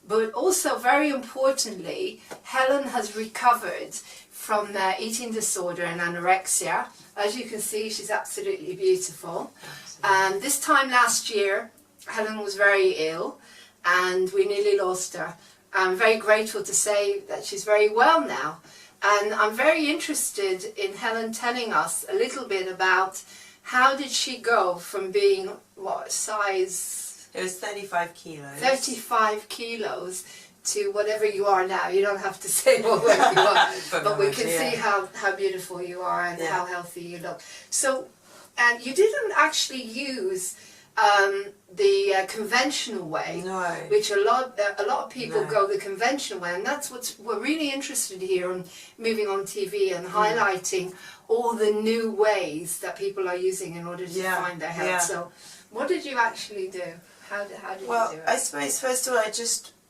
But also, very importantly, Helen has recovered from eating disorder and anorexia. As you can see, she's absolutely beautiful. This time last year, Helen was very ill and we nearly lost her. I'm very grateful to say that she's very well now. And I'm very interested in Helen telling us a little bit about how did she go from being, what, size? It was 35 kilos. 35 kilos to whatever you are now. You don't have to say what weight you are, but we can see how beautiful you are and how healthy you look. So, and you didn't actually use the conventional way, which a lot of people go the conventional way, and that's what we're really interested here in moving on TV and highlighting all the new ways that people are using in order to find their health. So, what did you actually do? How did you do it? Well, I suppose first of all,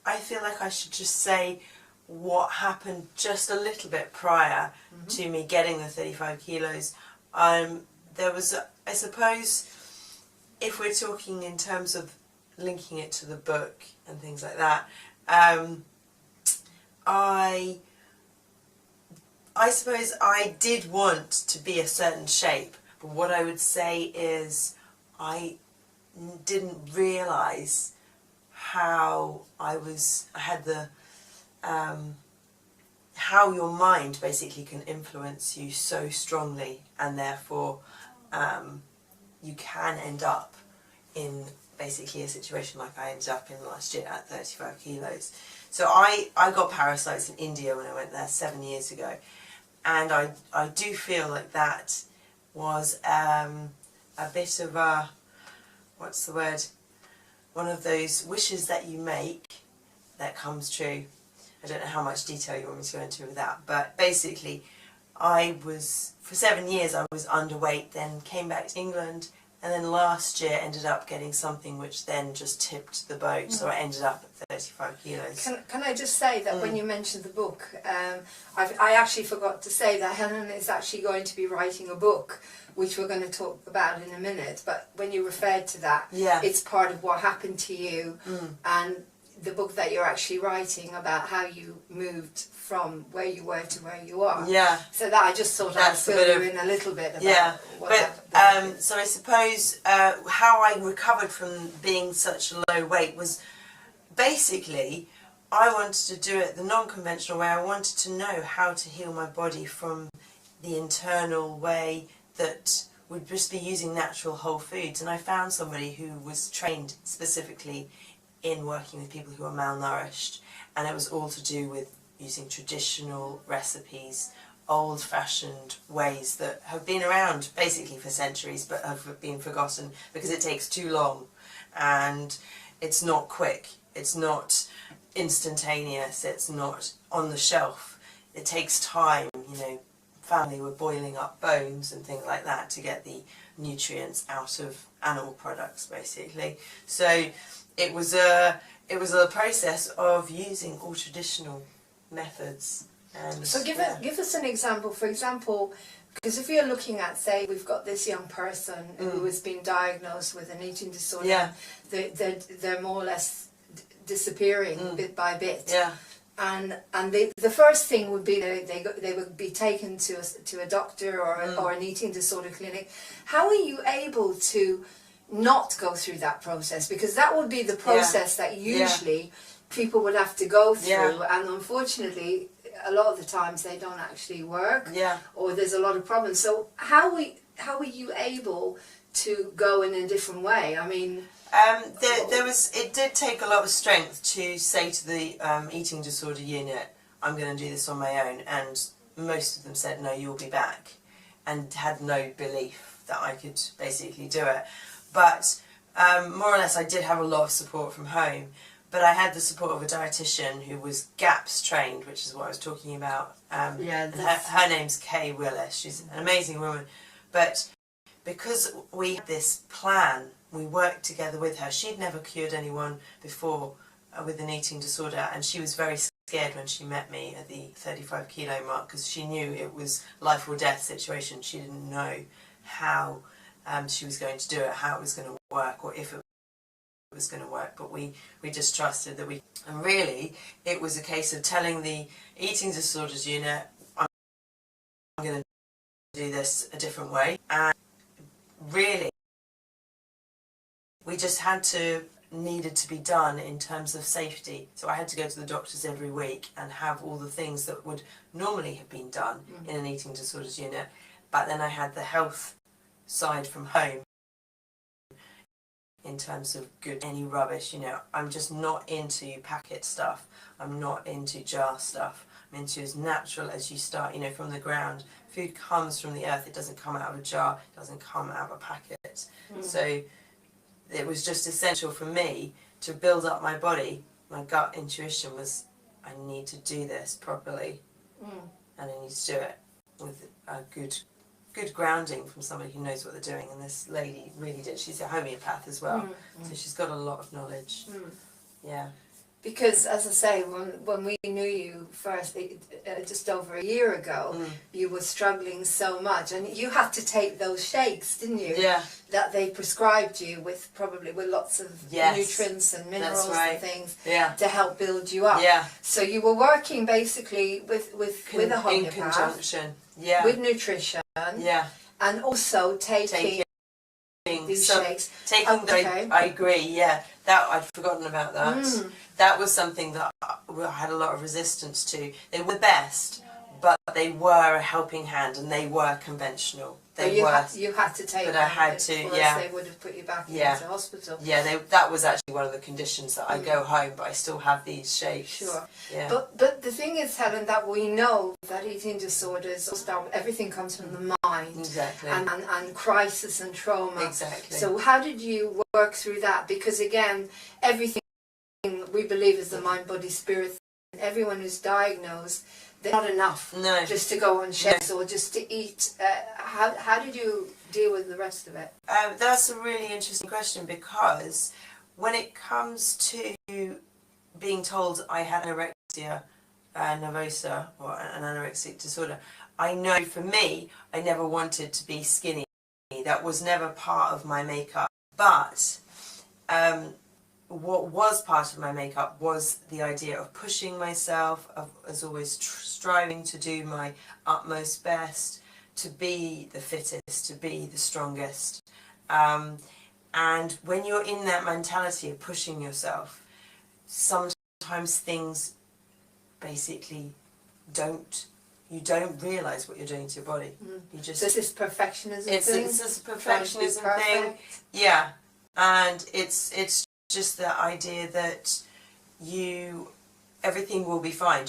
I feel like I should just say what happened just a little bit prior to me getting the 35 kilos. There was, I suppose, if we're talking in terms of linking it to the book and things like that, I suppose I did want to be a certain shape, but what I would say is I didn't realise how how your mind basically can influence you so strongly, and therefore you can end up in basically a situation like I ended up in last year at 35 kilos. So I got parasites in India when I went there 7 years ago, and I do feel like that was a bit of a, what's the word, one of those wishes that you make that comes true. I don't know how much detail you want me to go into with that, but basically for 7 years I was underweight, then came back to England, and then last year ended up getting something which then just tipped the boat, so I ended up at 35 kilos. Can I just say that when you mentioned the book, I actually forgot to say that Helen is actually going to be writing a book, which we're going to talk about in a minute, but when you referred to that, it's part of what happened to you, and the book that you're actually writing about how you moved from where you were to where you are. So that I just thought I'd fill you in a little bit about what happened. So I suppose how I recovered from being such a low weight was basically I wanted to do it the non-conventional way. I wanted to know how to heal my body from the internal way that would just be using natural whole foods, and I found somebody who was trained specifically in working with people who are malnourished, and it was all to do with using traditional recipes, old-fashioned ways that have been around basically for centuries but have been forgotten because it takes too long and it's not quick, it's not instantaneous, it's not on the shelf, it takes time, you know. Family were boiling up bones and things like that to get the nutrients out of animal products basically. So it was a process of using all traditional methods. And so give us an example. For example, because if you're looking at, say, we've got this young person who has been diagnosed with an eating disorder, they're more or less disappearing bit by bit. And the first thing would be they would be taken to a doctor or an eating disorder clinic. How are you able to not go through that process? Because that would be the process that usually people would have to go through, and unfortunately a lot of the times they don't actually work, or there's a lot of problems. So how were you able to go in a different way? I mean, it did take a lot of strength to say to the eating disorder unit, I'm going to do this on my own, and most of them said no, you'll be back, and had no belief that I could basically do it. But more or less I did have a lot of support from home, but I had the support of a dietitian who was GAPS trained, which is what I was talking about. Her name's Kay Willis. She's an amazing woman, but because we had this plan, we worked together with her. She'd never cured anyone before with an eating disorder, and she was very scared when she met me at the 35 kilo mark because she knew it was life or death situation. She didn't know how she was going to do it, how it was going to work, or if it was going to work, but we just trusted that we, and really it was a case of telling the eating disorders unit, I'm going to do this a different way, and really we just needed to be done in terms of safety. So I had to go to the doctors every week and have all the things that would normally have been done in an eating disorders unit, but then I had the health side from home in terms of any rubbish. I'm just not into packet stuff, I'm not into jar stuff, I'm into as natural as you start, from the ground. Food comes from the earth, it doesn't come out of a jar, it doesn't come out of a packet. So it was just essential for me to build up my body. My gut intuition was, I need to do this properly, and I need to do it with a good grounding from somebody who knows what they're doing. And this lady really did. She's a homeopath as well, so she's got a lot of knowledge. Yeah. Because, as I say, when we knew you first, just over a year ago, you were struggling so much, and you had to take those shakes, didn't you? Yeah. That they prescribed you with lots of nutrients and minerals and things to help build you up. Yeah. So you were working basically with a homeopath, in conjunction. Yeah. with nutrition. Yeah. And also taking these shakes. I agree, yeah. That I'd forgotten about that. That was something that I had a lot of resistance to. They were the best, but they were a helping hand, and they were conventional. You had to take them. But I had to, yeah. They would have put you back into hospital. Yeah, that was actually one of the conditions, that I go home, but I still have these shakes. Sure. Yeah. But the thing is, Helen, that we know that eating disorders, everything comes from the mind. Exactly. And crisis and trauma. Exactly. So how did you work through that? Because again, everything we believe is the mind, body, spirit. Everyone who's diagnosed, they're not enough just to go on shakes or just to eat. How did you deal with the rest of it? That's a really interesting question, because when it comes to being told I had anorexia nervosa, or an anorexic disorder, I know for me, I never wanted to be skinny. That was never part of my makeup. But what was part of my makeup was the idea of pushing myself, of as always striving to do my utmost best, to be the fittest, to be the strongest. And when you're in that mentality of pushing yourself, sometimes things basically you don't realise what you're doing to your body. You just, so it's this perfectionism thing? It's this perfectionism thing. Yeah. And it's just the idea that everything will be fine.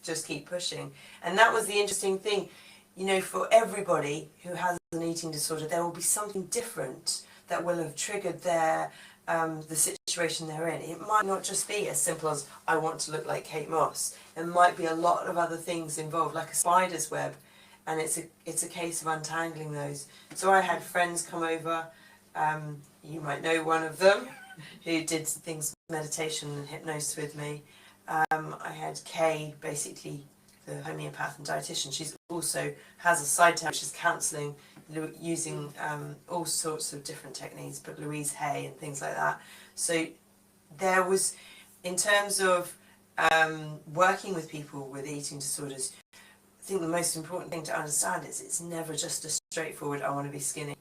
Just keep pushing. And that was the interesting thing. For everybody who has an eating disorder, there will be something different that will have triggered the situation they're in. It might not just be as simple as, I want to look like Kate Moss. There might be a lot of other things involved, like a spider's web, and it's a case of untangling those. So I had friends come over, you might know one of them, who did things, meditation and hypnosis with me. I had Kay, basically the homeopath and dietitian. She's also has a side to her, which is counselling, using all sorts of different techniques, but Louise Hay and things like that. So there was, in terms of working with people with eating disorders, I think the most important thing to understand is it's never just a straightforward, I want to be skinny.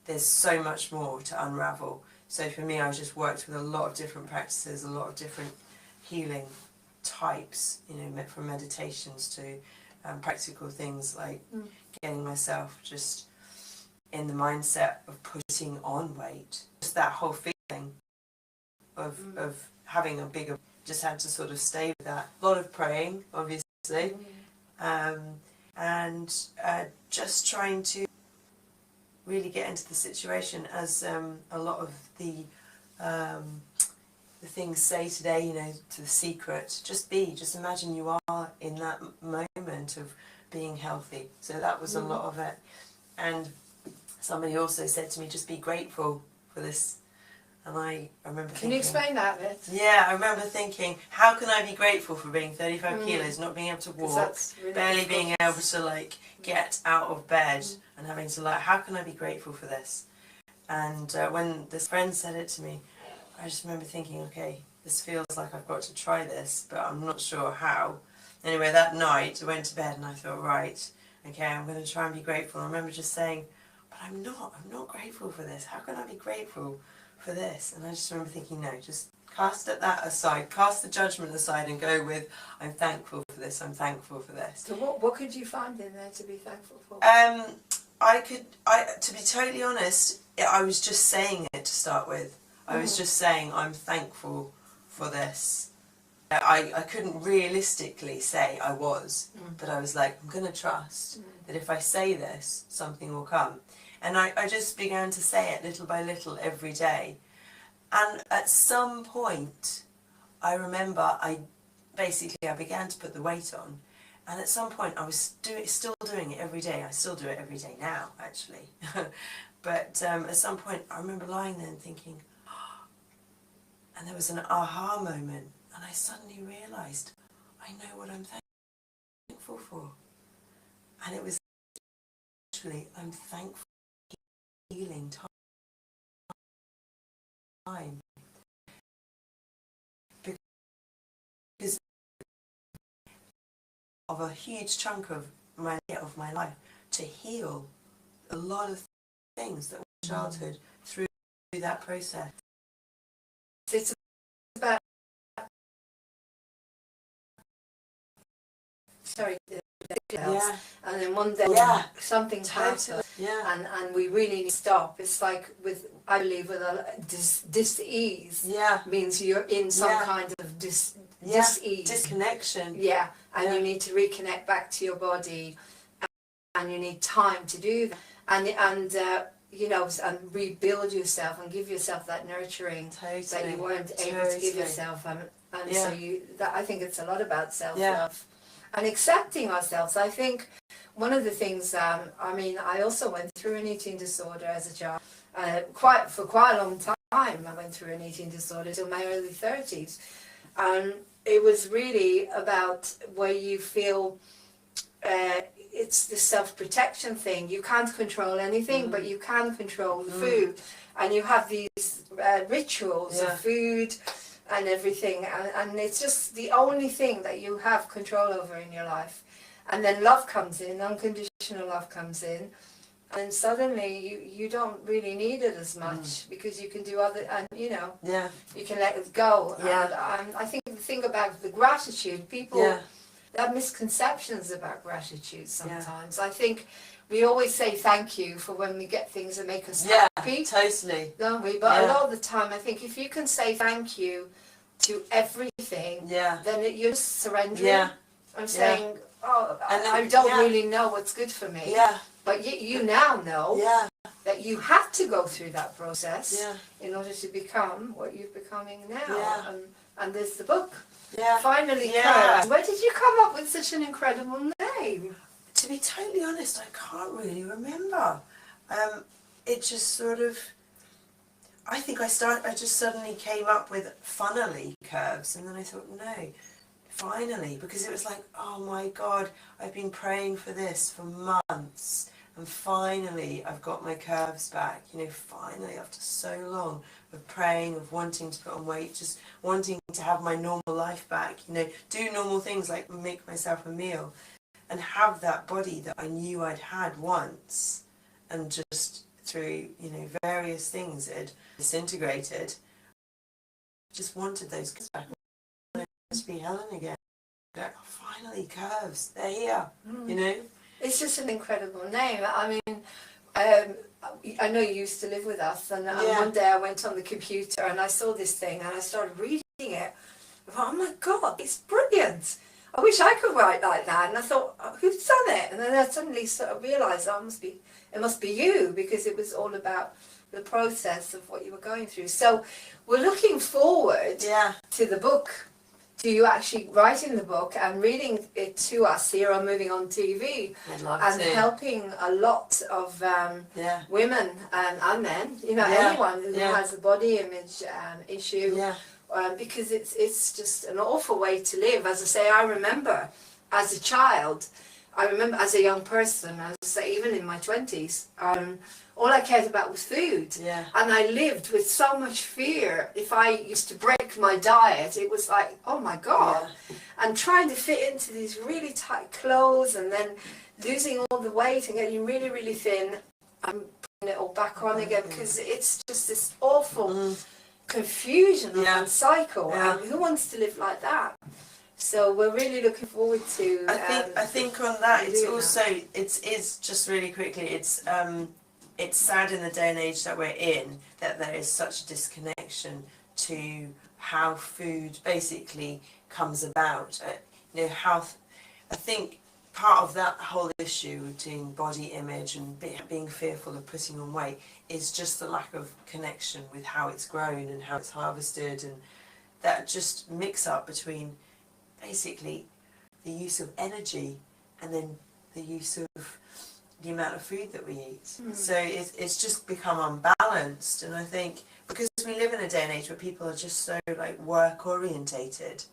There's so much more to unravel. So for me, I just worked with a lot of different practices, a lot of different healing types, from meditations to practical things like getting myself just in the mindset of putting on weight. Just that whole feeling of having a bigger, just had to sort of stay with that. A lot of praying, obviously, and just trying to really get into the situation, as a lot of the things say today, to The Secret, just imagine you are in that moment of being healthy. So that was a lot of it. And somebody also said to me, just be grateful for this. And I remember thinking... Can you explain that a bit? Yeah, I remember thinking, how can I be grateful for being 35 kilos, not being able to walk, really barely being able to, get out of bed, and having to, how can I be grateful for this? And when this friend said it to me, I just remember thinking, okay, this feels like I've got to try this, but I'm not sure how. Anyway, that night I went to bed and I thought, right, okay, I'm going to try and be grateful. I remember just saying, but I'm not grateful for this. How can I be grateful for this? And I just remember thinking, no, just cast that aside, cast the judgment aside and go with, I'm thankful for this, I'm thankful for this. So what could you find in there to be thankful for? To be totally honest, I was just saying it to start with. I was just saying, I'm thankful for this. I couldn't realistically say I was, but I was like, I'm going to trust that if I say this, something will come. And I just began to say it little by little every day. And at some point, I remember I began to put the weight on. And at some point, I was still doing it every day. I still do it every day now, actually. But at some point, I remember lying there and thinking, oh, and there was an aha moment. And I suddenly realised, I know what I'm thankful for. And it was actually, I'm thankful for healing time. Because of a huge chunk of my life to heal a lot of things that were childhood through that process. It's about and then one day something's happened, and we really need to stop. It's like I believe with a dis-ease means you're in some kind of dis-ease, disconnection, and you need to reconnect back to your body, and you need time to do that, and you know, and rebuild yourself and give yourself that nurturing that you weren't able to give yourself, and so I think it's a lot about self-love and accepting ourselves. I think one of the things, I mean, I also went through an eating disorder as a child, for quite a long time. I went through an eating disorder till my early 30s, and it was really about where you feel it's the self-protection thing. You can't control anything, but you can control the food, and you have these rituals of food and everything, and it's just the only thing that you have control over in your life. And then love comes in, unconditional love comes in, and suddenly you don't really need it as much, because you can do other, and you know, you can let it go. And I think the thing about the gratitude, people have misconceptions about gratitude sometimes. I think we always say thank you for when we get things that make us happy. Totally. Don't we? But a lot of the time, I think if you can say thank you to everything, then you're just surrendering. I'm saying, oh, I don't really know what's good for me. But you now know that you have to go through that process in order to become what you're becoming now. And there's the book. Finally, Curves. Where did you come up with such an incredible name? To be totally honest, I can't really remember. It just sort of, I think I just suddenly came up with funnily curves, and then I thought, no, finally, because it was like, oh my God, I've been praying for this for months, and finally I've got my curves back, you know, finally, after so long of praying, of wanting to put on weight, just wanting to have my normal life back, you know, do normal things like make myself a meal, and have that body that I knew I'd had once, and just through, you know, various things that had disintegrated, just wanted those curves back. I wanted to be Helen again. Like, oh, finally, curves, they're here, you know. It's just an incredible name. I mean, I know you used to live with us, and one day I went on the computer and I saw this thing and I started reading it. I thought, oh my God, it's brilliant. I wish I could write like that. And I thought, oh, who's done it? And then I suddenly sort of realised, oh, it must be you, because it was all about the process of what you were going through. So we're looking forward to the book, to you actually writing the book and reading it to us here on Moving On TV, and helping a lot of women and men, you know, anyone who has a body image issue, because it's just an awful way to live. As I say, I remember as a child, I remember as a young person, as I say, even in my 20s, all I cared about was food. Yeah. And I lived with so much fear. If I used to break my diet, it was like, oh my God. Yeah. And trying to fit into these really tight clothes and then losing all the weight and getting really, really thin and putting it all back on again, because it's just this awful confusion and cycle. Yeah. And who wants to live like that? So we're really looking forward to. I think on that it's doing also it's just really quickly it's sad in the day and age that we're in that there is such a disconnection to how food basically comes about. You know, how I think part of that whole issue with doing body image and being fearful of putting on weight is just the lack of connection with how it's grown and how it's harvested, and that just mix up between basically the use of energy and then the use of the amount of food that we eat. So it's just become unbalanced, and I think because we live in a day and age where people are just so like work orientated,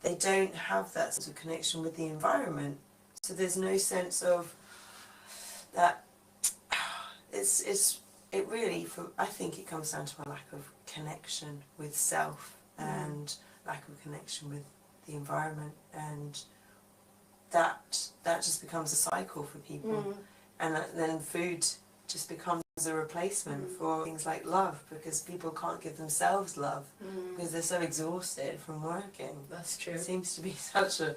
they don't have that sort of connection with the environment, so there's no sense of that. It really, I think it comes down to a lack of connection with self and lack of connection with the environment, and that just becomes a cycle for people, and then food just becomes a replacement for things like love, because people can't give themselves love because they're so exhausted from working. That's true. It seems to be such a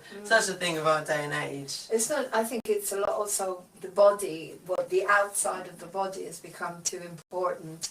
thing of our day and age. It's not. I think it's a lot also the body. What the outside of the body has become too important.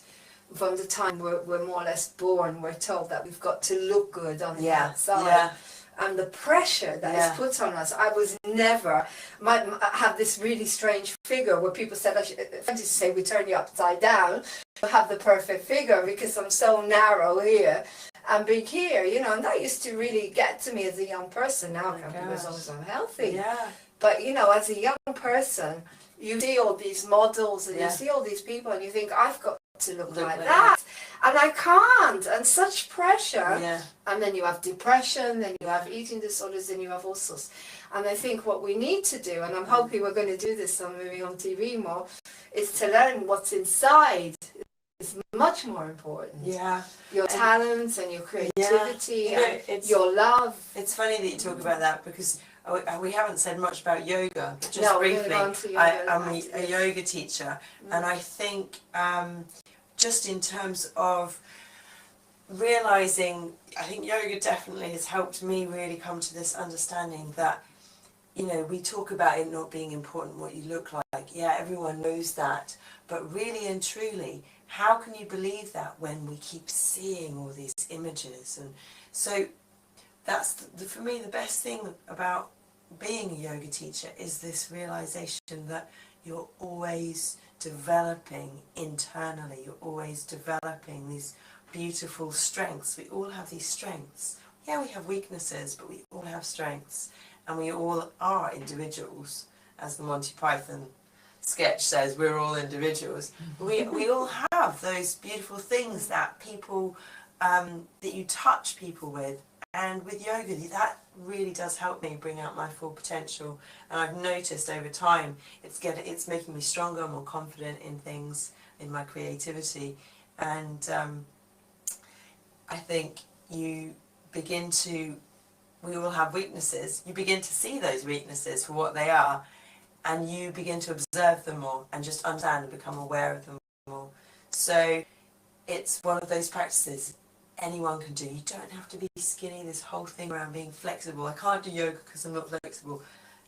From the time we're more or less born, we're told that we've got to look good on the outside. Yeah. And the pressure that is put on us. I was never, I have this really strange figure where people said, I just say we turn you upside down, to have the perfect figure because I'm so narrow here and big here, you know, and that used to really get to me as a young person. Now I can't believe as long as I'm healthy. Yeah. But, you know, as a young person, you see all these models and you see all these people and you think, I've got to look like that. And I can't, and such pressure. Yeah. And then you have depression, then you have eating disorders, then you have all sorts. And I think what we need to do, and I'm hoping we're going to do this on maybe on TV more, is to learn what's inside is much more important. Yeah. Your talents and your creativity and it's, your love. It's funny that you talk about that because we haven't said much about yoga, but just no, briefly, I'm a yoga yoga teacher, and I think just in terms of realising, I think yoga definitely has helped me really come to this understanding that, you know, we talk about it not being important what you look like. Yeah, everyone knows that, but really and truly, how can you believe that when we keep seeing all these images? And so that's for me the best thing about being a yoga teacher is this realization that you're always developing internally, you're always developing these beautiful strengths. We all have these strengths. Yeah, we have weaknesses, but we all have strengths, and we all are individuals. As the Monty Python sketch says, we're all individuals. We all have those beautiful things that people, that you touch people with. And with yoga, that really does help me bring out my full potential. And I've noticed over time, it's making me stronger, more confident in things, in my creativity. And I think we all have weaknesses. You begin to see those weaknesses for what they are, and you begin to observe them more and just understand and become aware of them more. So it's one of those practices anyone can do. You don't have to be skinny, this whole thing around being flexible. I can't do yoga because I'm not flexible.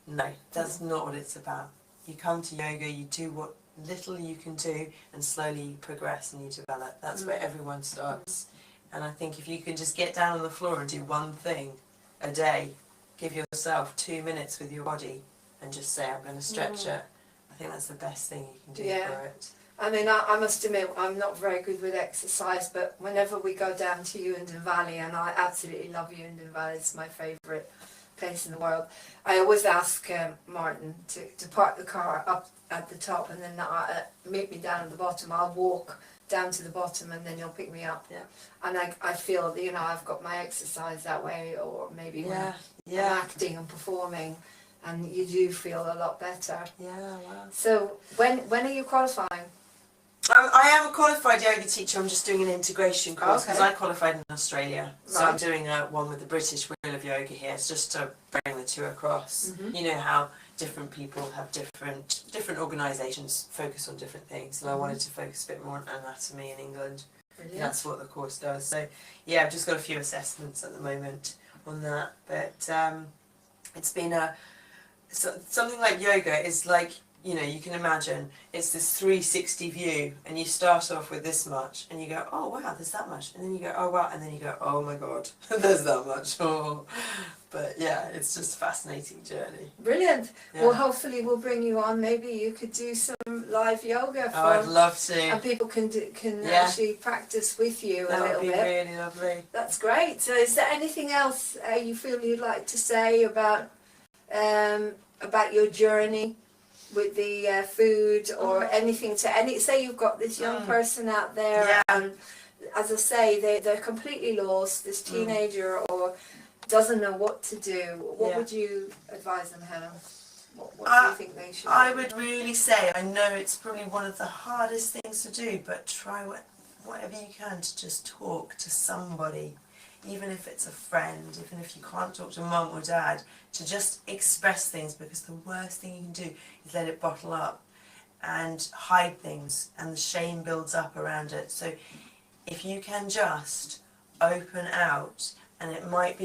No, that's not what it's about. You come to yoga, you do what little you can do, and slowly you progress and you develop. That's where everyone starts. And I think if you can just get down on the floor and do one thing a day, give yourself 2 minutes with your body and just say, I'm going to stretch it. I think that's the best thing you can do for it. I mean, I must admit, I'm not very good with exercise, but whenever we go down to Untitled Valley, and I absolutely love Untitled Valley, it's my favourite place in the world, I always ask Martin to park the car up at the top and then meet me down at the bottom. I'll walk down to the bottom and then he'll pick me up. Yeah. And I feel, you know, I've got my exercise that way, or maybe when I'm acting and performing, and you do feel a lot better. Yeah, wow. So when are you qualifying? I am a qualified yoga teacher. I'm just doing an integration course because Okay. I qualified in Australia. So Right. I'm doing one with the British Wheel of Yoga here. It's just to bring the two across. Mhm. You know how different people have different organisations focus on different things, and I wanted to focus a bit more on anatomy in England. Brilliant. That's what the course does. So yeah, I've just got a few assessments at the moment on that. But it's been something like yoga is like, you know, you can imagine it's this 360 view, and you start off with this much and you go, oh wow, there's that much, and then you go, oh wow, and then you go, oh my god, there's that much. Oh. But yeah, it's just a fascinating journey. Brilliant. Yeah. Well, hopefully we'll bring you on. Maybe you could do some live yoga Oh, I'd from, love to. and people can Yeah. actually practice with you a That little would be bit. really lovely. That's great. So, is there anything else you feel you'd like to say about your journey with the food, or anything to any? Say you've got this young person out there, Yeah. and as I say, they're completely lost. This teenager or doesn't know what to do. What would you advise them, Helen? What do you think they should do? I would really say, I know it's probably one of the hardest things to do, but try whatever you can to just talk to somebody, even if it's a friend, even if you can't talk to mum or dad, to just express things, because the worst thing you can do is let it bottle up and hide things, and the shame builds up around it. So if you can just open out, and it might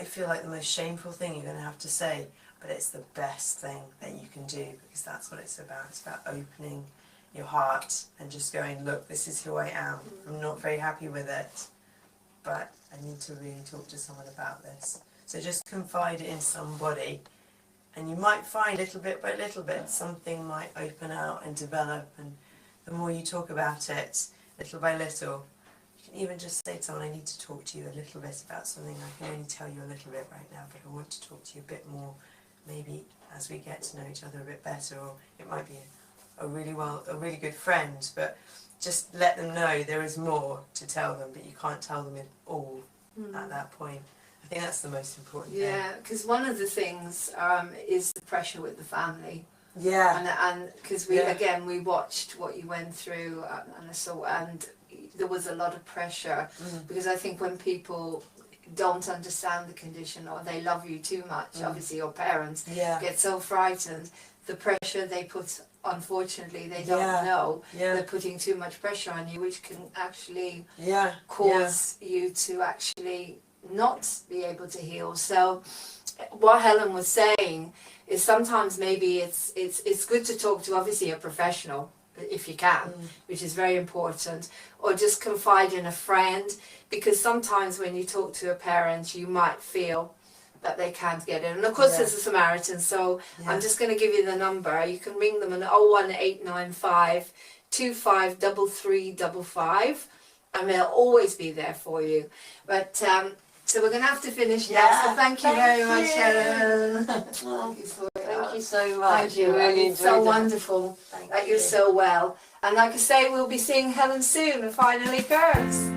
feel like the most shameful thing you're going to have to say, but it's the best thing that you can do, because that's what it's about. It's about opening your heart and just going, look, this is who I am. I'm not very happy with it, but I need to really talk to someone about this. So just confide in somebody, and you might find little bit by little bit something might open out and develop, and the more you talk about it, little by little, you can even just say to someone, I need to talk to you a little bit about something. I can only tell you a little bit right now, but I want to talk to you a bit more, maybe as we get to know each other a bit better, or it might be a really good friend, but just let them know there is more to tell them, but you can't tell them it all at that point. I think that's the most important thing. Yeah, because one of the things is the pressure with the family. Yeah. And because we watched what you went through, and I saw, and there was a lot of pressure, because I think when people don't understand the condition, or they love you too much, obviously your parents get so frightened, the pressure they put, unfortunately they don't know they're putting too much pressure on you, which can actually cause you to actually not be able to heal. So what Helen was saying is sometimes maybe it's good to talk to obviously a professional if you can, which is very important, or just confide in a friend, because sometimes when you talk to a parent you might feel that they can't get in, and of course there's a Samaritan, so I'm just going to give you the number. You can ring them on 01895 253355, and they'll always be there for you. But so we're going to have to finish now, so thank you very much, Helen. Thank you so much. Thank you. Really It's so wonderful that you're so well. And like I say, we'll be seeing Helen soon, and finally Kurtz.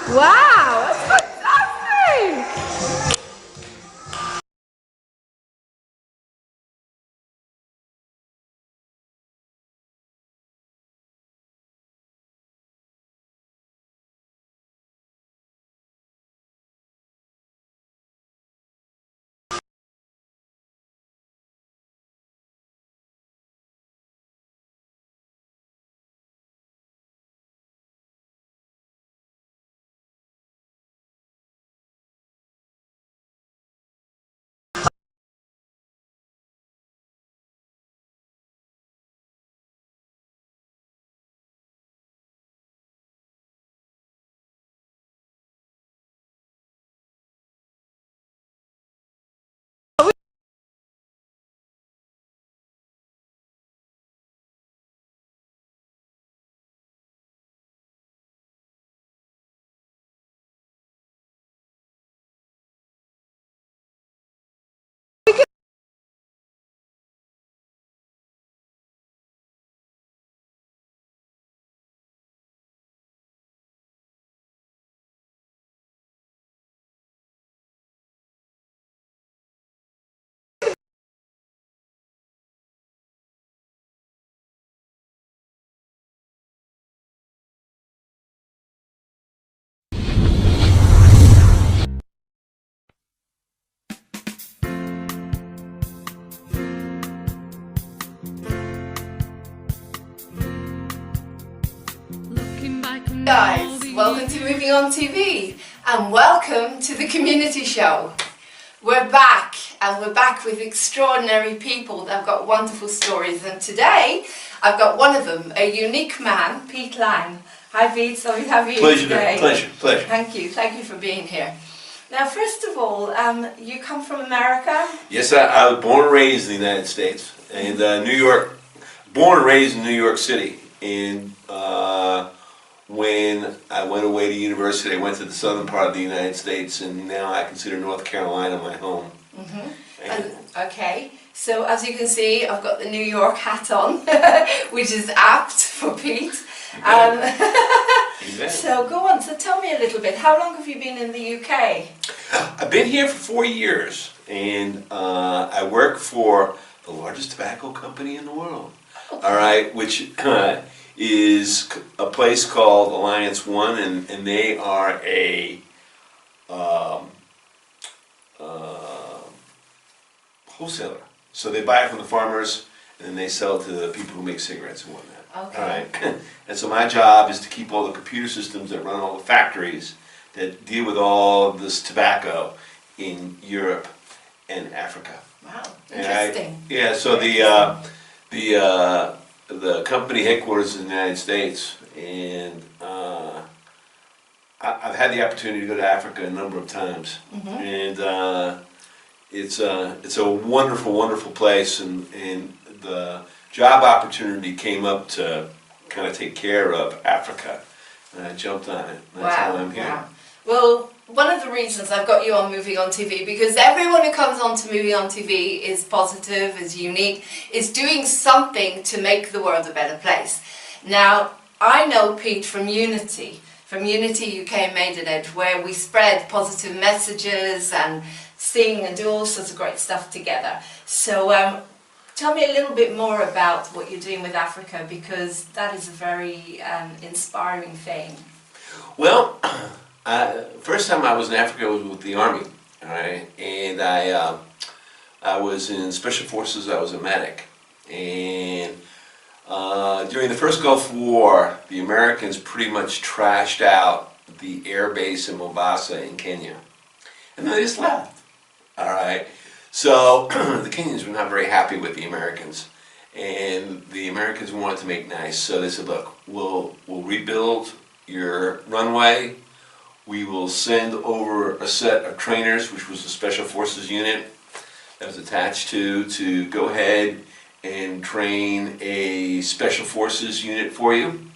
Wow, that's fantastic! Guys, welcome to Moving On TV and welcome to the community show. We're back and we're back with extraordinary people that have got wonderful stories, and today I've got one of them, a unique man, Pete Lange. Hi Pete, so we have you today. Pleasure. Thank you for being here. Now first of all, you come from America? Yes, I was born and raised in the United States, and New York, born and raised in New York City. And when I went away to university, I went to the southern part of the United States, and now I consider North Carolina my home. Okay, so as you can see, I've got the New York hat on, which is apt for Pete. So go on, so tell me a little bit, how long have you been in the UK? I've been here for 4 years, and I work for the largest tobacco company in the world. Okay. All right, which is a place called Alliance One, and they are a wholesaler. So they buy it from the farmers, and then they sell it to the people who make cigarettes and whatnot. Okay. All right. And so my job is to keep all the computer systems that run all the factories that deal with all this tobacco in Europe and Africa. Wow, interesting. So the company headquarters is in the United States, and I've had the opportunity to go to Africa a number of times, and it's a wonderful, wonderful place, and the job opportunity came up to kind of take care of Africa, and I jumped on it. That's how I'm here. Wow. Well, one of the reasons I've got you on Moving On TV, because everyone who comes on to Moving On TV is positive, is unique, is doing something to make the world a better place. Now, I know Pete from Unity UK and Maidenhead, where we spread positive messages and sing and do all sorts of great stuff together. So tell me a little bit more about what you're doing with Africa, because that is a very inspiring thing. Well, first time I was in Africa was with the Army, all right, and I was in Special Forces. I was a medic, and during the first Gulf War, the Americans pretty much trashed out the air base in Mombasa in Kenya, and then they just left. All right, so the Kenyans were not very happy with the Americans, and the Americans wanted to make nice. So they said, "Look, we'll rebuild your runway. We will send over a set of trainers," which was the Special Forces unit that was attached to go ahead and train a Special Forces unit for you,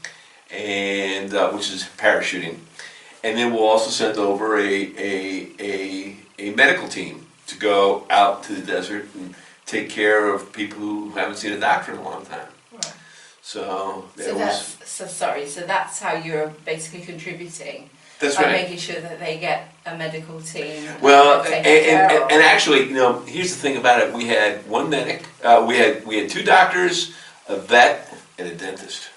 and which is parachuting. And then we'll also send over a medical team to go out to the desert and take care of people who haven't seen a doctor in a long time. Right. So so that's how you're basically contributing. That's by right. making sure that they get a medical team. Well, and actually, here's the thing about it. We had one medic. We had two doctors, a vet, and a dentist.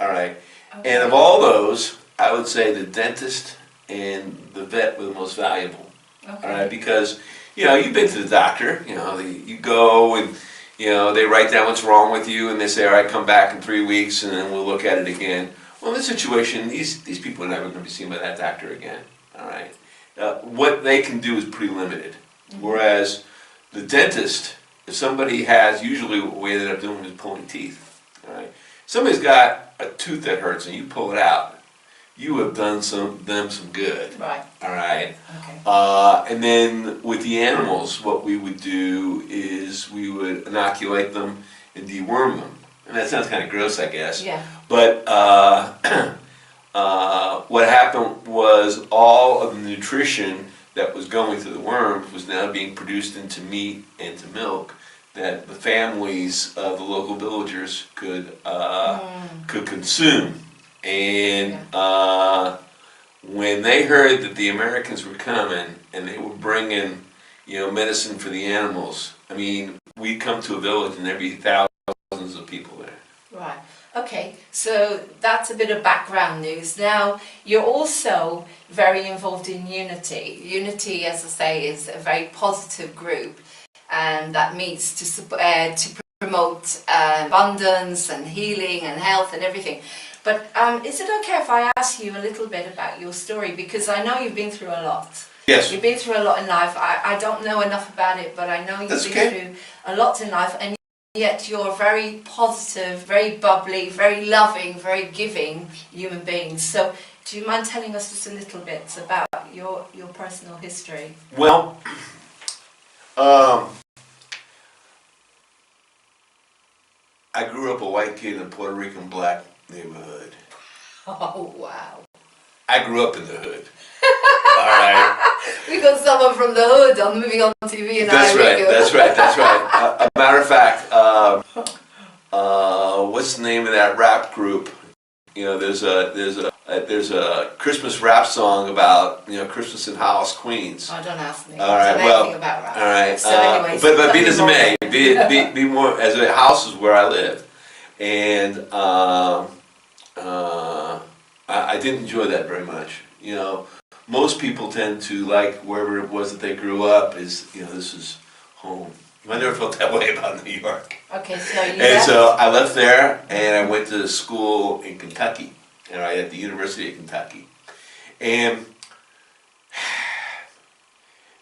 All right. Okay. And of all those, I would say the dentist and the vet were the most valuable. Okay. All right, because you've been to the doctor. You go and they write down what's wrong with you, and they say, all right, come back in 3 weeks, and then we'll look at it again. Well, in this situation, these people are never going to be seen by that doctor again. All right, what they can do is pretty limited. Mm-hmm. Whereas the dentist, if somebody has, usually what we ended up doing is pulling teeth. All right, somebody's got a tooth that hurts, and you pull it out. You have done them some good. Right. All right. Okay. And then with the animals, what we would do is we would inoculate them and deworm them. And that sounds kind of gross, I guess. Yeah. But what happened was all of the nutrition that was going to the worms was now being produced into meat and to milk that the families of the local villagers could consume. And when they heard that the Americans were coming and they were bringing, medicine for the animals, I mean, we'd come to a village and there'd be thousands of people there. Right. Okay, so that's a bit of background news. Now, you're also very involved in Unity. Unity, as I say, is a very positive group, and that meets to promote abundance and healing and health and everything. But is it okay if I ask you a little bit about your story? Because I know you've been through a lot. Yes. You've been through a lot in life. I don't know enough about it, but I know you've been through a lot in life, and yet you're a very positive, very bubbly, very loving, very giving human being. So do you mind telling us just a little bit about your personal history? Well, I grew up a white kid in a Puerto Rican black neighborhood. Oh, wow. I grew up in the hood. All right. We got someone from the hood on moving on TV, and That's right. A matter of fact, what's the name of that rap group? There's a Christmas rap song about Christmas in Hollis, Queens. Oh, don't ask me. All right. I don't know anything about rap. All right. So anyways, but be this as may, be more as a house is where I live, and I didn't enjoy that very much. Most people tend to like wherever it was that they grew up is, this is home. I never felt that way about New York. Okay, so you So I left there and I went to school in Kentucky, at the University of Kentucky. And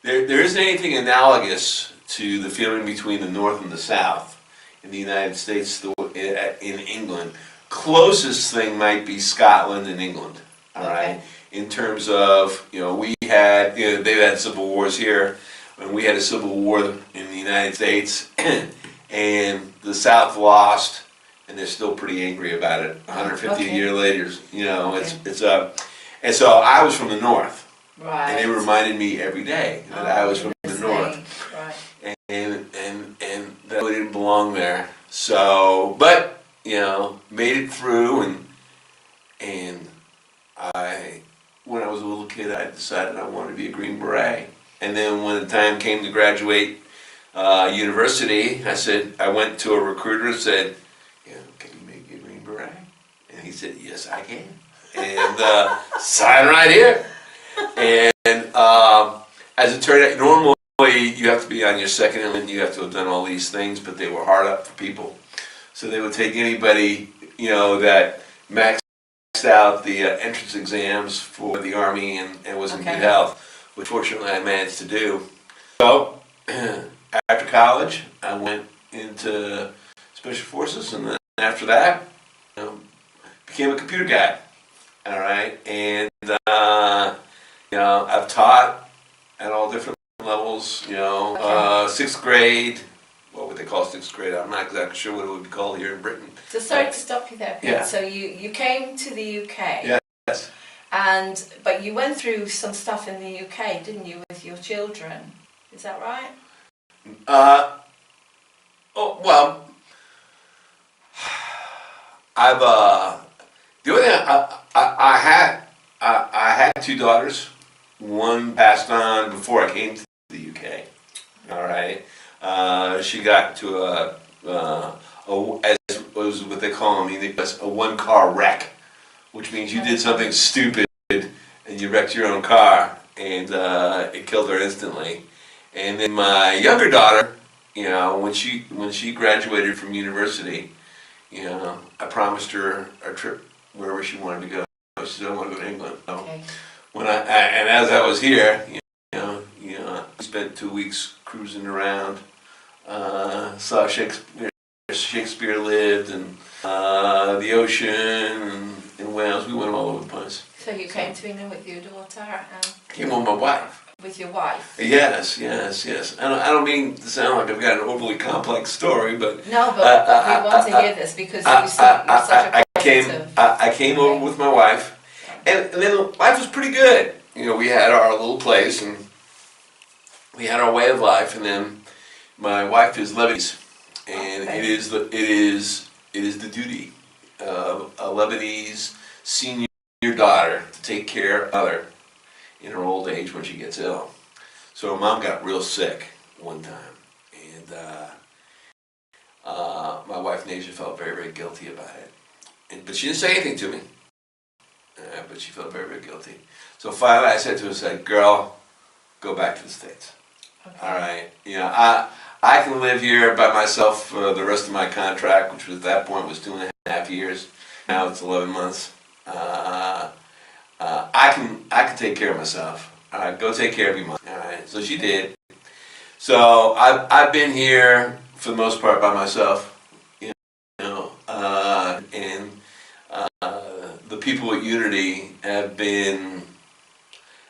there isn't anything analogous to the feeling between the North and the South in the United States, in England. Closest thing might be Scotland and England, all right? In terms of, we had, they've had civil wars here, and we had a civil war in the United States, and the South lost, and they're still pretty angry about it. 150 years later, and so I was from the North, right, and they reminded me every day that I was from the North, right, and that I didn't belong there. So, but made it through, and when I was a little kid, I decided I wanted to be a Green Beret. And then when the time came to graduate university, I went to a recruiter and said, can you make me a Green Beret? And he said, yes, I can. And sign right here. And as it turned out, normally you have to be on your second and you have to have done all these things, but they were hard up for people. So they would take anybody, that maxed out the entrance exams for the Army and was in good health, which fortunately I managed to do. So after college, I went into Special Forces, and then after that, became a computer guy. All right, and I've taught at all different levels. 6th grade. What would they call 6th grade? I'm not exactly sure what it would be called here in Britain. So sorry to stop you there, Pete. Yeah. So you came to the UK. Yes. But you went through some stuff in the UK, didn't you, with your children? Is that right? I've the only thing I had two daughters. One passed on before I came to the UK. All right, she got to as was what they call them, a one-car wreck, which means you did something stupid and you wrecked your own car, and it killed her instantly. And then my younger daughter, when she graduated from university, I promised her a trip wherever she wanted to go. She said, "I want to go to England." So Okay. and as I was here, I spent 2 weeks cruising around, saw Shakespeare lived, and the ocean, and in Wales. We went all over the place. So you came to England with your daughter and Came with my wife. with your wife? Yes. I don't mean to sound like I've got an overly complex story, but No, but we want to hear this because you're such a positive. I came over with my wife, and then life was pretty good. We had our little place, and we had our way of life, and then my wife is Lebanese, and Okay. it is the duty of a Lebanese senior daughter to take care of her in her old age when she gets ill. So her mom got real sick one time, and my wife Nasia felt very, very guilty about it. But she didn't say anything to me, but she felt very, very guilty. So finally I said to her, "Girl, go back to the States. Okay. All right, I can live here by myself for the rest of my contract, which was, at that point was 2.5 years. Now it's 11 months. I can take care of myself. All right, go take care of your mom." All right, so she did. So I've been here for the most part by myself, and the people at Unity have been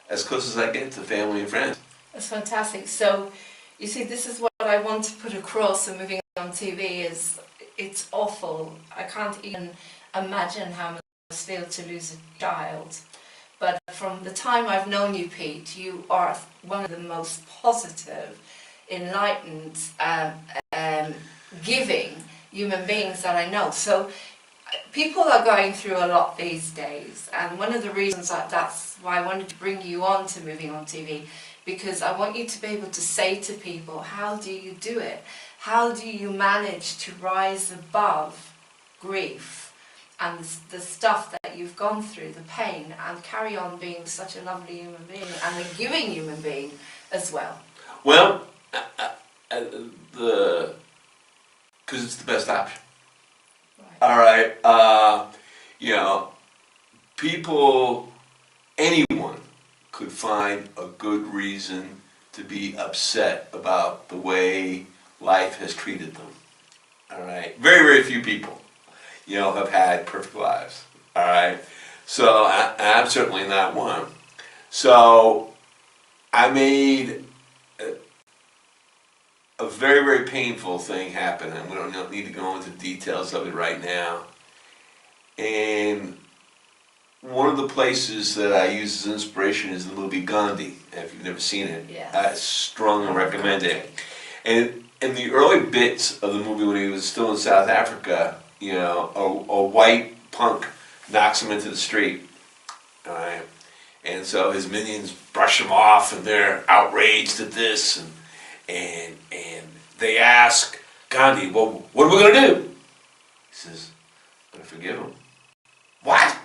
as close as I get to family and friends. That's fantastic. So, you see, this is what I want to put across in Moving on TV is it's awful. I can't even imagine how much it must feel to lose a child. But from the time I've known you, Pete, you are one of the most positive, enlightened, giving human beings that I know. So people are going through a lot these days, and one of the reasons that's why I wanted to bring you on to Moving on TV, because I want you to be able to say to people, how do you do it? How do you manage to rise above grief and the stuff that you've gone through, the pain, and carry on being such a lovely human being and a giving human being as well? Well, because it's the best option. Right. All right, people, anyone could find a good reason to be upset about the way life has treated them. All right, very, very few people, have had perfect lives. All right, so I'm certainly not one. So I made a very, very painful thing happen, and we don't need to go into details of it right now. And one of the places that I use as inspiration is the movie Gandhi. If you've never seen it, Yes. I strongly recommend it. And in the early bits of the movie, when he was still in South Africa, a white punk knocks him into the street. All right, and so his minions brush him off, and they're outraged at this, and they ask Gandhi, "Well, what are we going to do?" He says, "I'm going to forgive him." "What?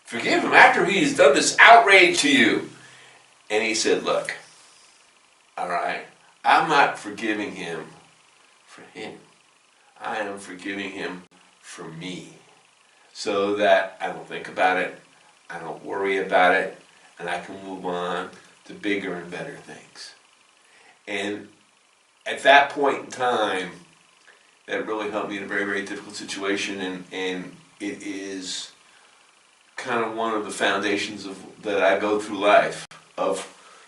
Forgive him after he's done this outrage to you?" And he said, "Look, all right, I'm not forgiving him for him. I am forgiving him for me, so that I don't think about it, I don't worry about it, and I can move on to bigger and better things." And at that point in time, that really helped me in a very, very difficult situation, and it is kind of one of the foundations of that I go through life of,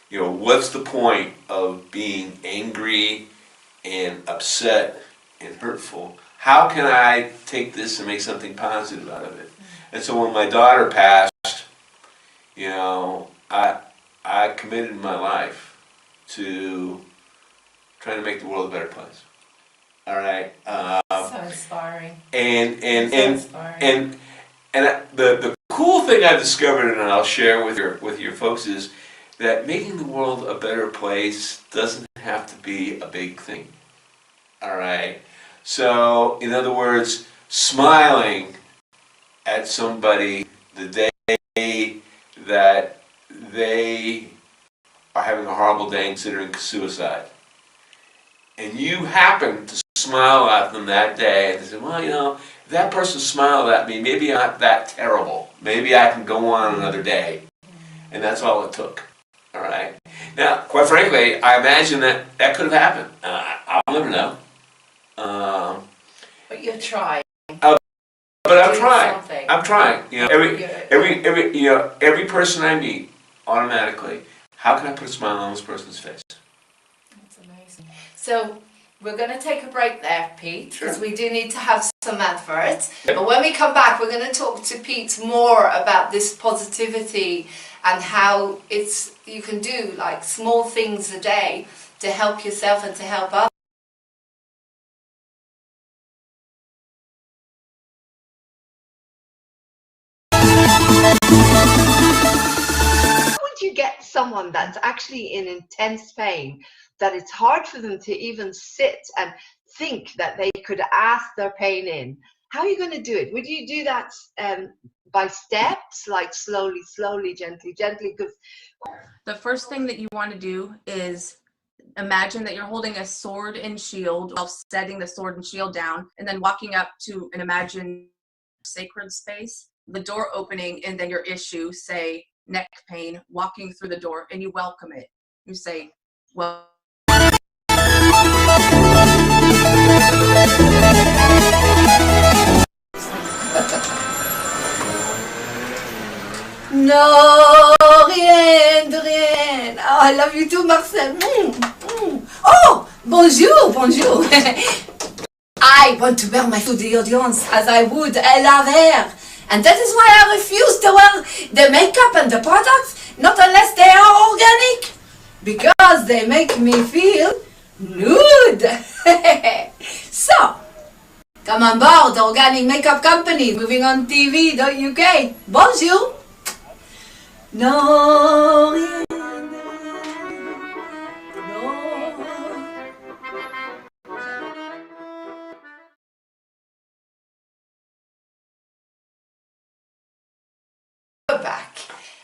what's the point of being angry and upset and hurtful? How can I take this and make something positive out of it? And so when my daughter passed, I committed my life to trying to make the world a better place. All right. So inspiring. And So inspiring. the cool thing I've discovered, and I'll share with your folks, is that making the world a better place doesn't have to be a big thing. All right. So, in other words, smiling at somebody the day that they are having a horrible day considering suicide, and you happen to smile at them that day, and they say, well, you know, if that person smiled at me, maybe I'm not that terrible. Maybe I can go on another day. And that's all it took. All right. Now, quite frankly, I imagine that could have happened. I'll never know. But you're trying. But I'm Doing trying. something. I'm trying. You know, every person I meet, automatically, how can I put a smile on this person's face? That's amazing. So we're going to take a break there, Pete, because Sure. we do need to have some adverts. But when we come back, we're going to talk to Pete more about this positivity and how you can do like small things a day to help yourself and to help others. You get someone that's actually in intense pain, that it's hard for them to even sit and think that they could ask their pain in. How are you going to do it? Would you do that by steps, like slowly, gently? Because the first thing that you want to do is imagine that you're holding a sword and shield while setting the sword and shield down, and then walking up to an imagined sacred space, the door opening, and then your issue, say neck pain, walking through the door, and you welcome it. You say, well, No, rien, de rien. Oh, I love you too, Marcel. Oh, bonjour, bonjour. I want to wear my to the audience as I would a la verre. And that is why I refuse to wear the makeup and the products, not unless they are organic. Because they make me feel nude. So, come on board, Organic Makeup Company, moving on TV.uk. Bonjour. No, rien, We're back,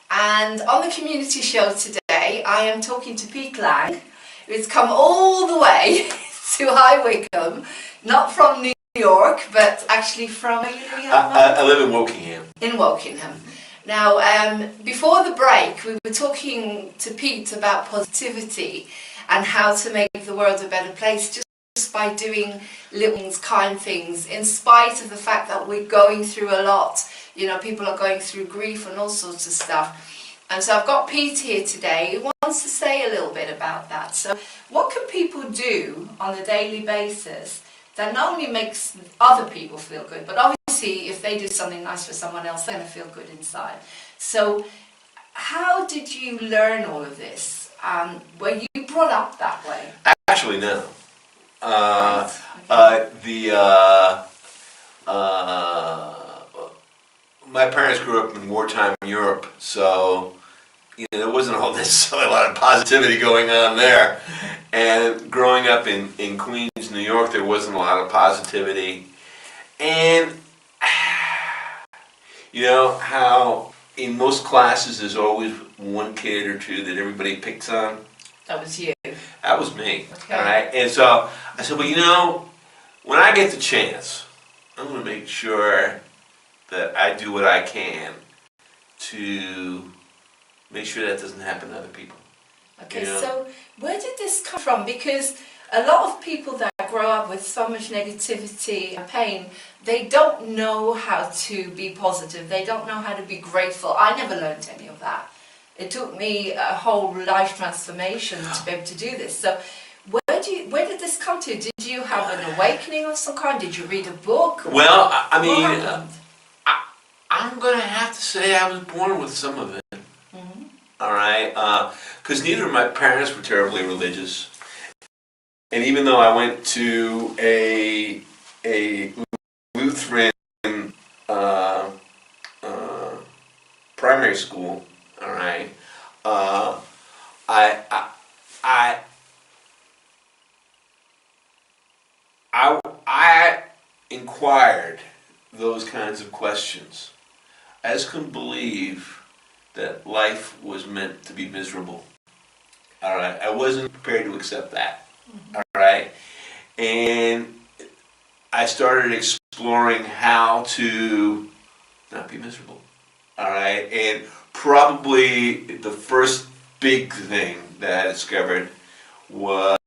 and on the community show today I am talking to Pete Lange, who's come all the way to High Wycombe, not from New York, but actually from... I live in Wokingham. In Wokingham. Now, before the break, we were talking to Pete about positivity and how to make the world a better place just by doing little things, kind things, in spite of the fact that we're going through a lot. You know, people are going through grief and all sorts of stuff. And so I've got Pete here today who wants to say a little bit about that. So what can people do on a daily basis that not only makes other people feel good, but obviously if they do something nice for someone else, they're going to feel good inside. So how did you learn all of this? Were you brought up that way? Actually, no. My parents grew up in wartime Europe, so you know, there wasn't necessarily a lot of positivity going on there. And growing up in Queens, New York, there wasn't a lot of positivity. And you know how in most classes there's always one kid or two that everybody picks on? That was you. That was me. Okay. All right. And so I said, well, you know, when I get the chance, I'm going to make sure that I do what I can to make sure that doesn't happen to other people. Okay, You know? so where did this come from? Because a lot of people that grow up with so much negativity and pain, they don't know how to be positive. They don't know how to be grateful. I never learned any of that. It took me a whole life transformation to be able to do this. So where did this come to? Did you have an awakening of some kind? Did you read a book? Well, I What mean, happened? I'm going to have to say I was born with some of it. All right, because neither of my parents were terribly religious, and even though I went to a Lutheran uh, primary school, all right, I, I, I, I inquired those kinds of questions. I just couldn't believe that life was meant to be miserable. All right, I wasn't prepared to accept that. All right, and I started exploring how to not be miserable. All right, and probably the first big thing that I discovered was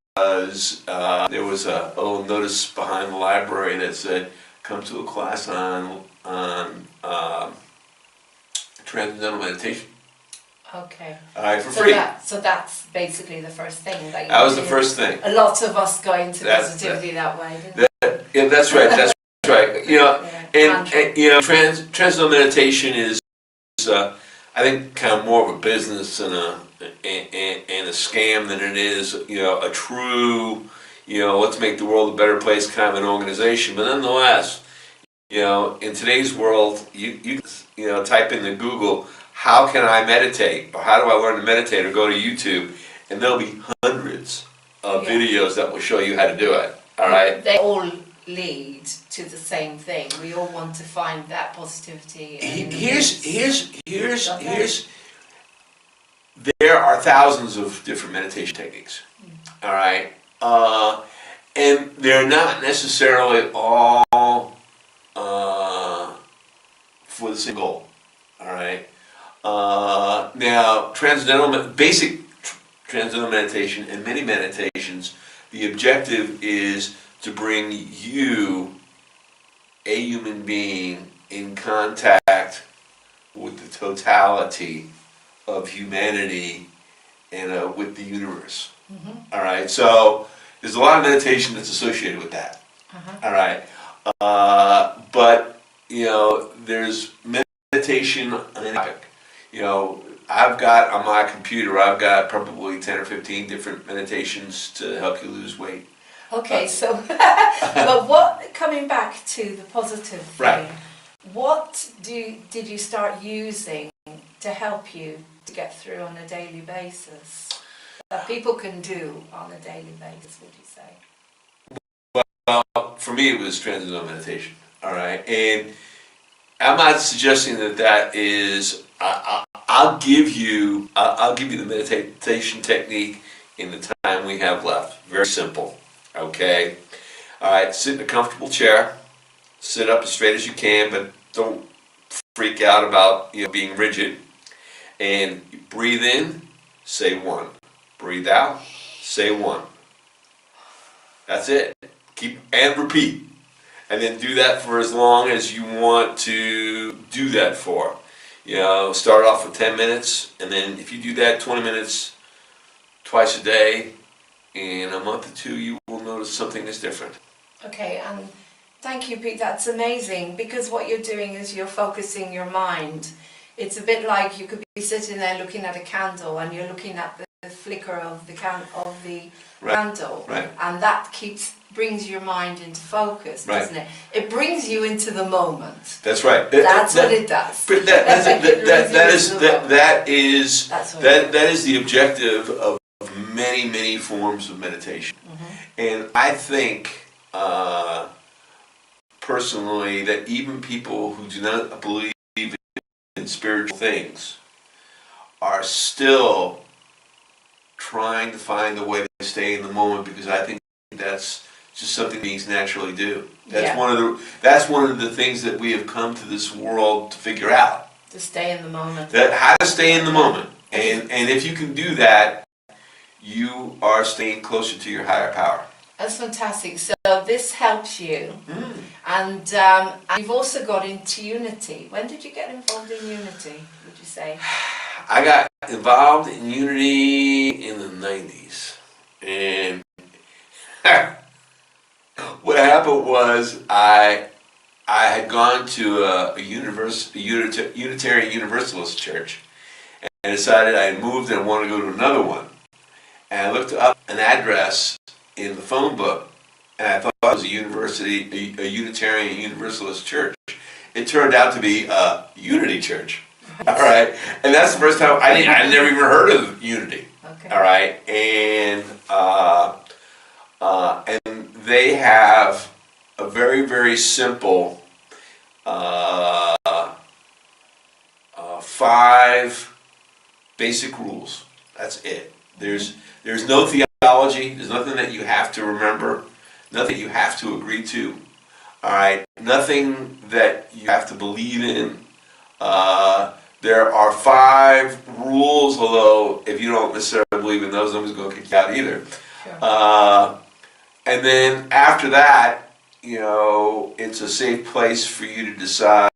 there was a little notice behind the library that said, "Come to a class on Transcendental Meditation." Okay. All right, for So free. so that's basically the first thing that you That was the did. first thing. A lot of us got into That's- positivity that way, didn't Yeah, that's right. That's right. You know, Yeah, and you know, transcendental meditation is, I think, kind of more of a business and a scam than it is, you know, a true, you know, let's make the world a better place kind of an organization. But nonetheless, you know, in today's world, you know, type into Google, how can I meditate, or how do I learn to meditate, or go to YouTube, and there'll be hundreds of Yeah. videos that will show you how to do it. All right. They all lead to the same thing. We all want to find that positivity. And Here's there are thousands of different meditation techniques. All right, and they're not necessarily all for the same goal. All right. Now, basic transcendental meditation and many meditations, the objective is to bring you, a human being, in contact with the totality of humanity and with the universe. All right, so there's a lot of meditation that's associated with that. All right, but you know, there's meditation on any topic. You know, I've got on my computer, I've got probably 10 or 15 different meditations to help you lose weight. Okay, so, but coming back to the positive thing, Right. what did you start using to help you to get through on a daily basis? That people can do on a daily basis, would you say? Well, for me, it was transcendental meditation. All right, and I'm not suggesting that is. I'll give you the meditation technique in the time we have left. Very simple. Okay. All right. Sit in a comfortable chair. Sit up as straight as you can, but don't freak out about, you know, being rigid. And breathe in. Say one. Breathe out. Say one. That's it. Keep and repeat. And then do that for as long as you want to do that for. You know, start off with 10 minutes, and then if you do that 20 minutes twice a day, in a month or two, you will notice something that's different. Okay, and thank you, Pete. That's amazing, because what you're doing is you're focusing your mind. It's a bit like you could be sitting there looking at a candle, and you're looking at the flicker of the Right. candle, Right. and that brings your mind into focus, Right. doesn't it? It brings you into the moment. That's right. That's what it does. That is the objective of many forms of meditation. And I think, personally, that even people who do not believe in spiritual things are still trying to find a way to stay in the moment, because I think that's just something beings naturally do. That's one of the things that we have come to this world to figure out. To stay in the moment. How to stay in the moment. And if you can do that, you are staying closer to your higher power. That's fantastic. So this helps you, and you've also got into Unity. When did you get involved in Unity, would you say? I got involved in Unity in the 90s. And what happened was I had gone to a Unitarian Universalist church, and decided I had moved and wanted to go to another one. And I looked up an address in the phone book, and I thought it was a Unitarian Universalist church. It turned out to be a Unity church. All right, and that's the first time I never even heard of Unity. Okay. All right, and they have a very, very simple 5 basic rules. That's it. There's no theology. There's nothing that you have to remember. Nothing you have to agree to. All right. Nothing that you have to believe in. There are 5 rules, although if you don't necessarily believe in those, nobody's going to kick you out either. Sure. And then after that, it's a safe place for you to decide,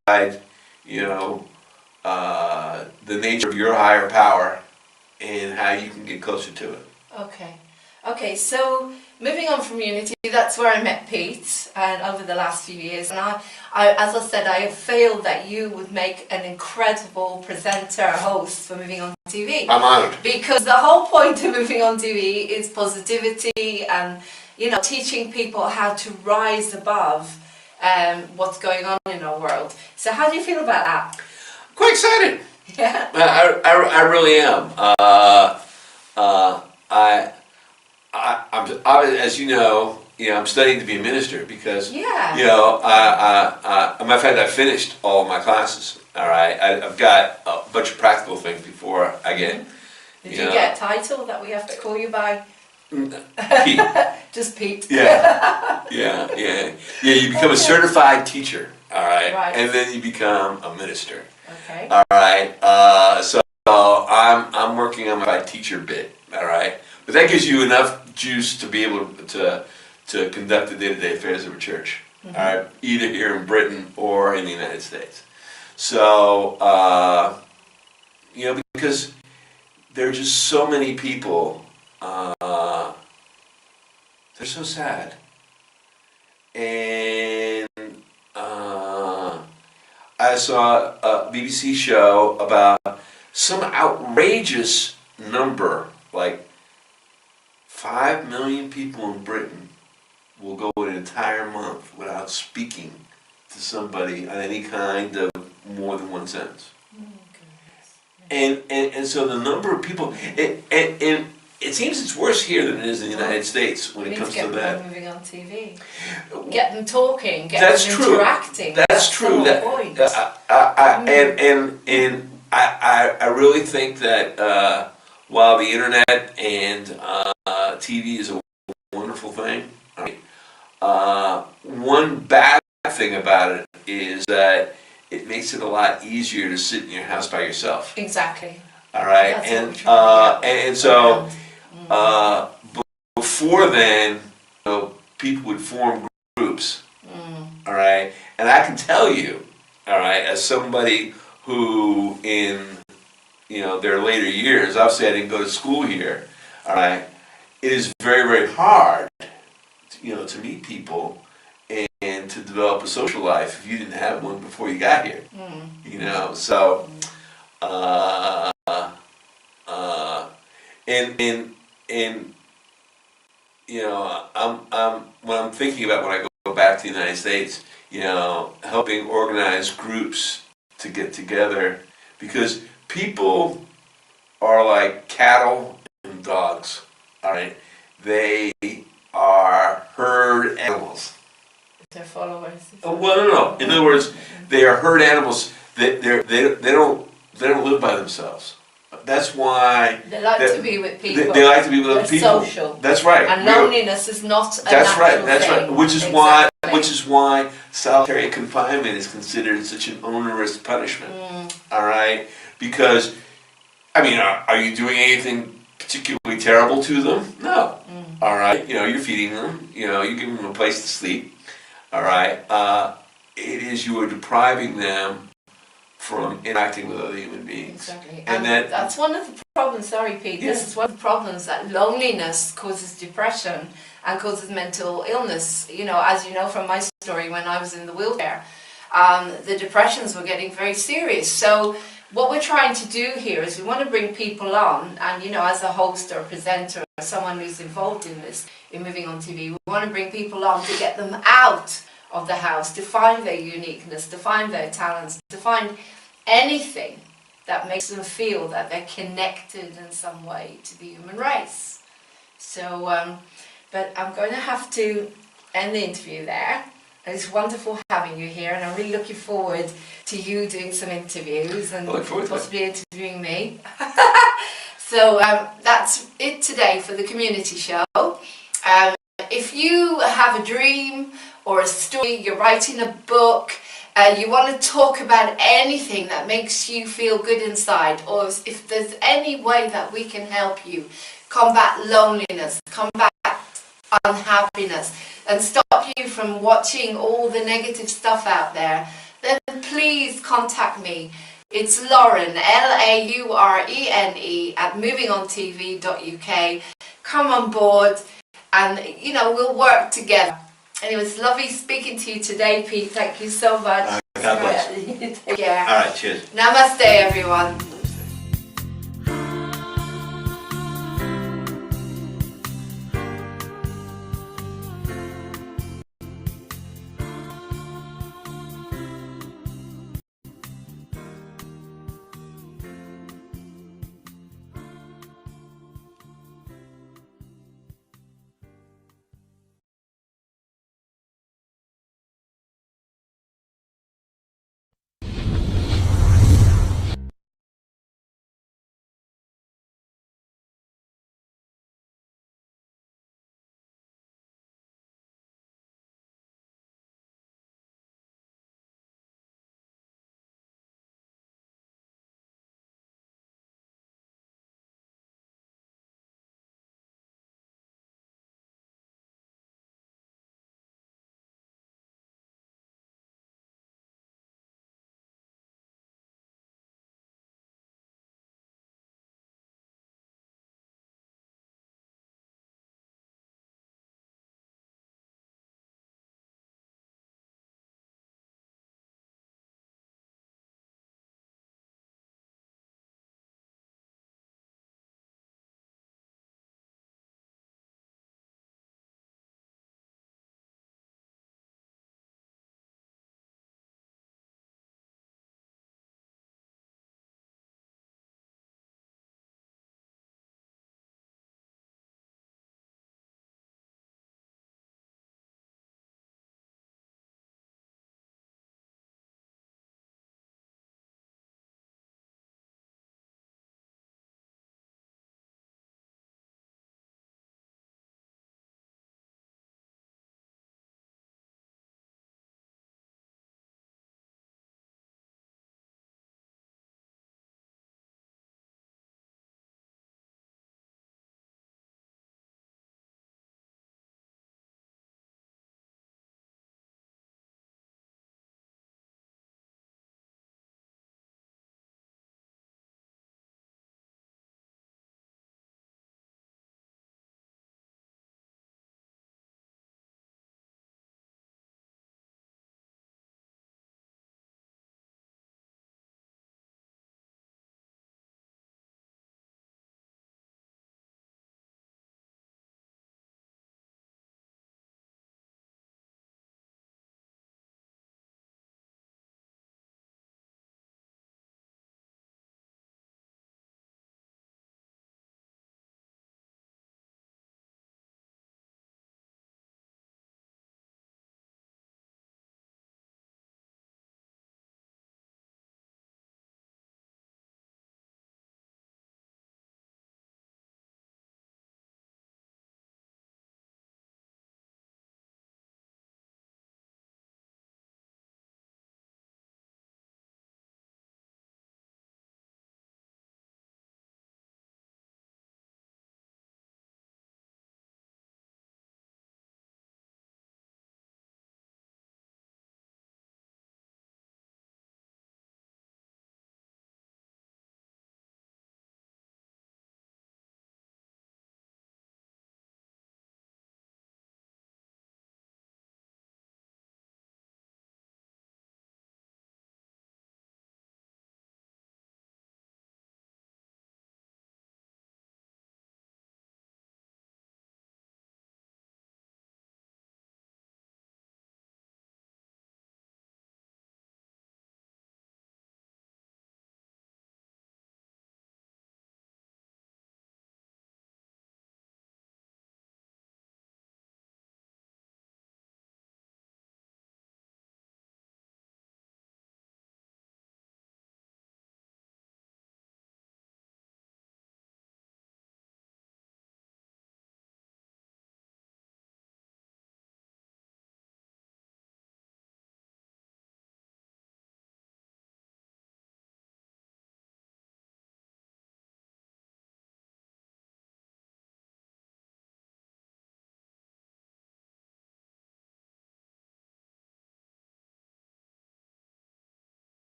the nature of your higher power and how you can get closer to it. Okay, so moving on from Unity, that's where I met Pete, and over the last few years, and I as I said, I have failed that you would make an incredible presenter, host for Moving On TV. I'm honored. Because the whole point of Moving On TV is positivity and, teaching people how to rise above what's going on in our world. So how do you feel about that? I'm quite excited. Yeah. I really am. I'm, as you know, I'm studying to be a minister because, Yeah. as a matter of fact, I finished all of my classes. All right, I've got a bunch of practical things before I get. Did you get a title that we have to call you by? Pete. Just Pete. Yeah. You become a certified teacher. All right, Right. and then you become a minister. Okay. All right. So I'm working on my teacher bit. All right, but that gives you enough juice to be able to conduct the day-to-day affairs of a church. Mm-hmm. All right, either here in Britain or in the United States. So because there are just so many people. They're so sad, and I saw a BBC show about some outrageous number, like 5 million people in Britain will go an entire month without speaking to somebody on any kind of more than one sentence. Oh, goodness. And so the number of people, and it seems it's worse here than it is in the United States when it comes to that. Moving on TV. Get them talking, get That's them true. interacting. That's true. The whole point. I really think that while the internet and TV is a wonderful thing, one bad thing about it is that it makes it a lot easier to sit in your house by yourself. Exactly. All right, That's what and so before then, people would form groups. All right, and I can tell you, all right, as somebody who in their later years, obviously I didn't go to school here. All right, it is very, very hard, to meet people and to develop a social life if you didn't have one before you got here. So. I'm when I'm thinking about when I go back to the United States, helping organize groups to get together, because people are like cattle and dogs. All right, they are herd animals. Their followers. Well, no. In other words, they are herd animals. They don't live by themselves. That's why they like to be with people. They like to be with other people. Social. That's right. And loneliness is not a That's natural right. That's thing. right. Which is why solitary confinement is considered such an onerous punishment. All right, because are you doing anything particularly terrible to them? No. All right, you're feeding them. You're giving them a place to sleep. All right. It is you are depriving them from interacting with other human beings. Exactly. And that's one of the problems, sorry Pete, this is one of the problems, that loneliness causes depression and causes mental illness. As you know from my story, when I was in the wheelchair, the depressions were getting very serious. So what we're trying to do here is we want to bring people on, and as a host or a presenter or someone who's involved in this, in Moving on TV, we want to bring people on to get them out of the house, to find their uniqueness, to find their talents, to find anything that makes them feel that they're connected in some way to the human race. So, but I'm going to have to end the interview there. And it's wonderful having you here, and I'm really looking forward to you doing some interviews and possibly interviewing me. So that's it today for the community show. If you have a dream or a story, you're writing a book, you want to talk about anything that makes you feel good inside, or if there's any way that we can help you combat loneliness, combat unhappiness, and stop you from watching all the negative stuff out there, then please contact me. It's Laurene, LAURENE, at movingontv.uk. Come on board, and we'll work together. Anyway, it's lovely speaking to you today, Pete. Thank you so much. God bless. Yeah. All right, cheers. Namaste, everyone.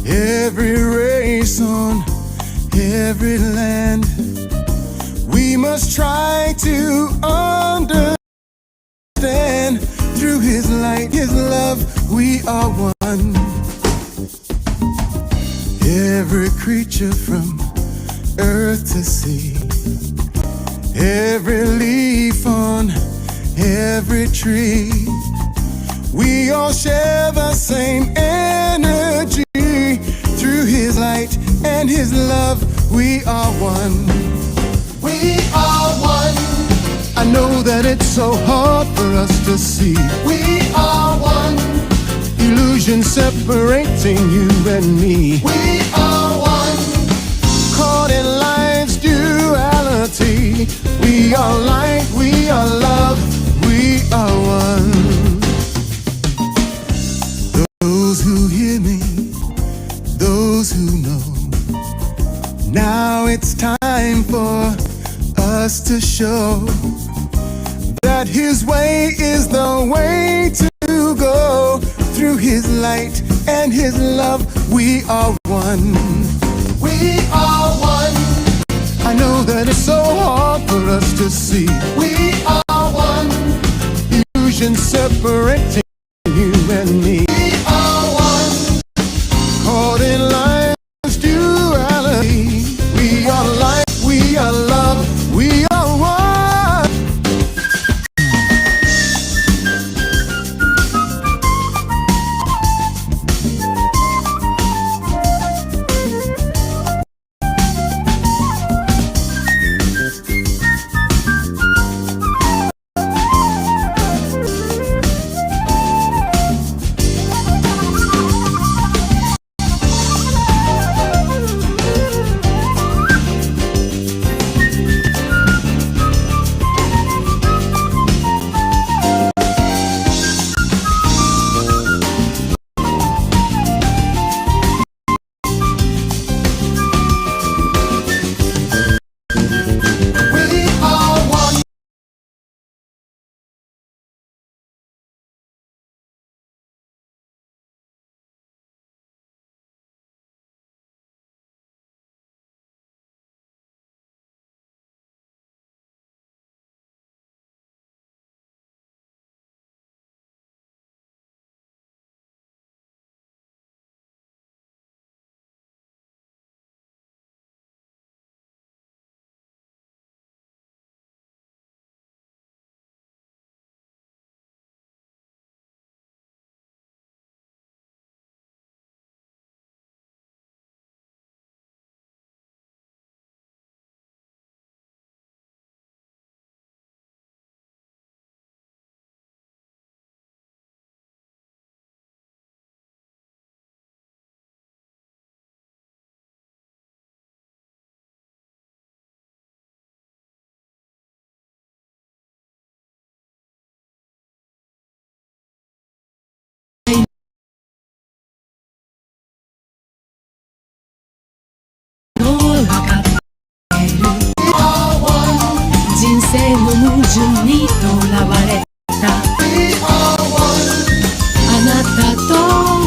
Every race on every land, we must try to understand. Through his light, his love, we are one. Every creature from earth to sea, every leaf on every tree, we all share the same energy. Through his light and his love, we are one. We are one. I know that it's so hard for us to see. We are one. Illusion separating you and me. We are one. Caught in life's duality. We are light, we are love, we are one. Those who hear me, those who know, now it's time for us to show that his way is the way to go. Through his light and his love, we are one. We are one. I know that it's so hard for us to see. We are one. Illusion separating you and me. We are one. Caught in life's duality. We are light, we are love, we are one.